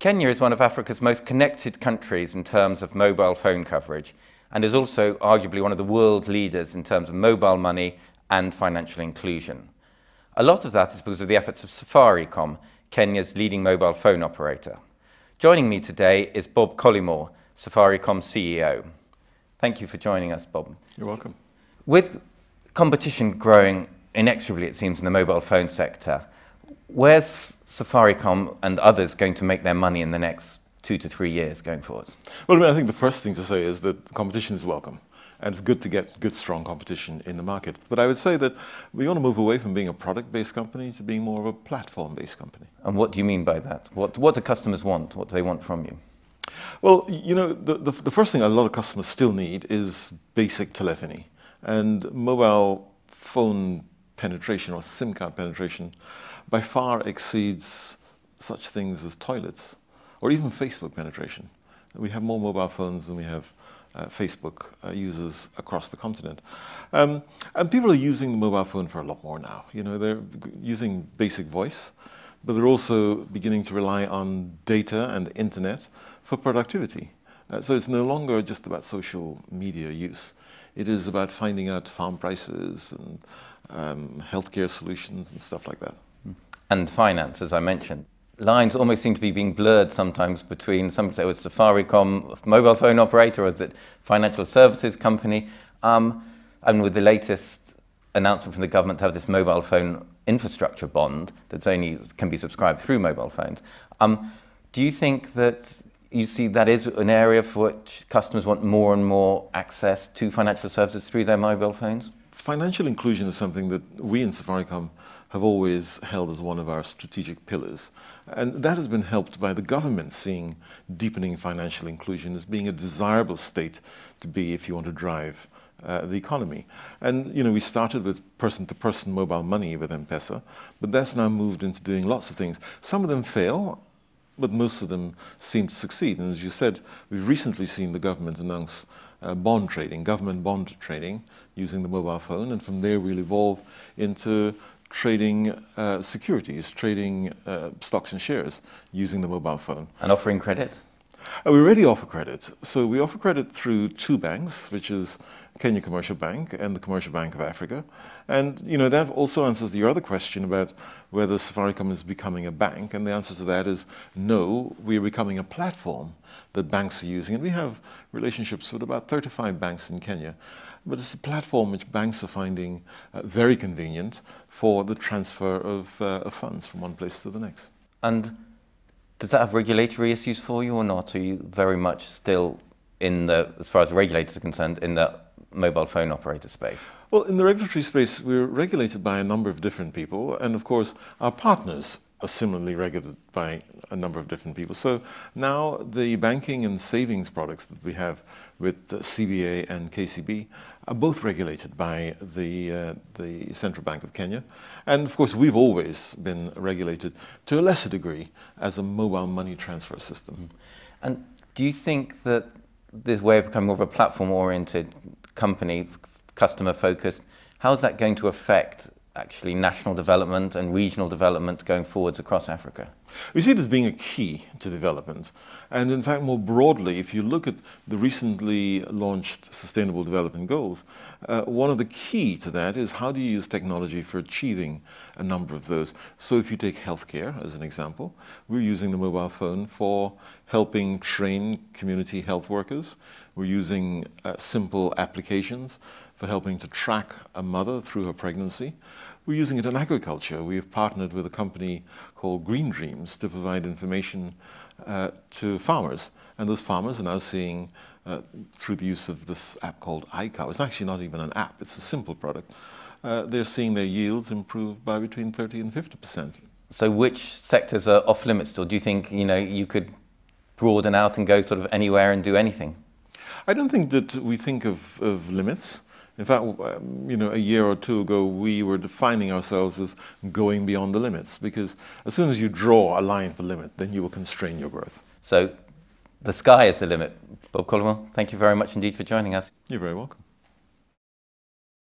Kenya is one of Africa's most connected countries in terms of mobile phone coverage and is also arguably one of the world leaders in terms of mobile money and financial inclusion. A lot of that is because of the efforts of Safaricom, Kenya's leading mobile phone operator. Joining me today is Bob Collymore, Safaricom CEO. Thank you for joining us, Bob. You're welcome. With competition growing inexorably, it seems, in the mobile phone sector, where's Safaricom and others going to make their money in the next 2 to 3 years going forward? Well, I think the first thing to say is that competition is welcome. And it's good to get good, strong competition in the market. But I would say that we want to move away from being a product-based company to being more of a platform-based company. And what do you mean by that? What do customers want? What do they want from you? Well, you know, the first thing a lot of customers still need is basic telephony. And mobile phone penetration or SIM card penetration by far exceeds such things as toilets or even Facebook penetration. We have more mobile phones than we have Facebook users across the continent. And people are using the mobile phone for a lot more now. You know, they're using basic voice, but they're also beginning to rely on data and the internet for productivity. So it's no longer just about social media use. It is about finding out farm prices and healthcare solutions and stuff like that. And finance, as I mentioned. Lines almost seem to be being blurred sometimes between, some say it's Safaricom, mobile phone operator, or is it financial services company? And with the latest announcement from the government to have this mobile phone infrastructure bond that's only can be subscribed through mobile phones, do you think that you see that is an area for which customers want more and more access to financial services through their mobile phones? Financial inclusion is something that we in Safaricom have always held as one of our strategic pillars. And that has been helped by the government seeing deepening financial inclusion as being a desirable state to be if you want to drive the economy. And, you know, we started with person-to-person mobile money with M-Pesa, but that's now moved into doing lots of things. Some of them fail, but most of them seem to succeed. And as you said, we've recently seen the government announce bond trading, government bond trading, using the mobile phone, and from there we'll evolve into trading securities, trading stocks and shares using the mobile phone. And offering credit? We already offer credit. So we offer credit through two banks, which is Kenya Commercial Bank and the Commercial Bank of Africa. And you know, that also answers your other question about whether Safaricom is becoming a bank. And the answer to that is no, we are becoming a platform that banks are using. And we have relationships with about 35 banks in Kenya. But it's a platform which banks are finding very convenient for the transfer of funds from one place to the next. And does that have regulatory issues for you or not? Are you very much still in the, as far as regulators are concerned, in the mobile phone operator space? Well, in the regulatory space, we're regulated by a number of different people. And of course, our partners are similarly regulated by a number of different people. So now the banking and savings products that we have with CBA and KCB are both regulated by the Central Bank of Kenya. And of course, we've always been regulated to a lesser degree as a mobile money transfer system. And do you think that this way of becoming more of a platform-oriented company, customer-focused, how is that going to affect actually national development and regional development going forwards across Africa? We see it as being a key to development. And in fact, more broadly, if you look at the recently launched Sustainable Development Goals, one of the key to that is how do you use technology for achieving a number of those. So if you take healthcare as an example, we're using the mobile phone for helping train community health workers. We're using simple applications for helping to track a mother through her pregnancy. We're using it in agriculture. We have partnered with a company called Green Dreams to provide information to farmers. And those farmers are now seeing, through the use of this app called iCow, it's actually not even an app, it's a simple product, they're seeing their yields improve by between 30 and 50%. So which sectors are off limits still? Do you think, you know, you could broaden out and go sort of anywhere and do anything? I don't think that we think of limits. In fact, you know, a year or two ago, we were defining ourselves as going beyond the limits, because as soon as you draw a line for limit, then you will constrain your growth. So the sky is the limit. Bob Collymore, thank you very much indeed for joining us. You're very welcome.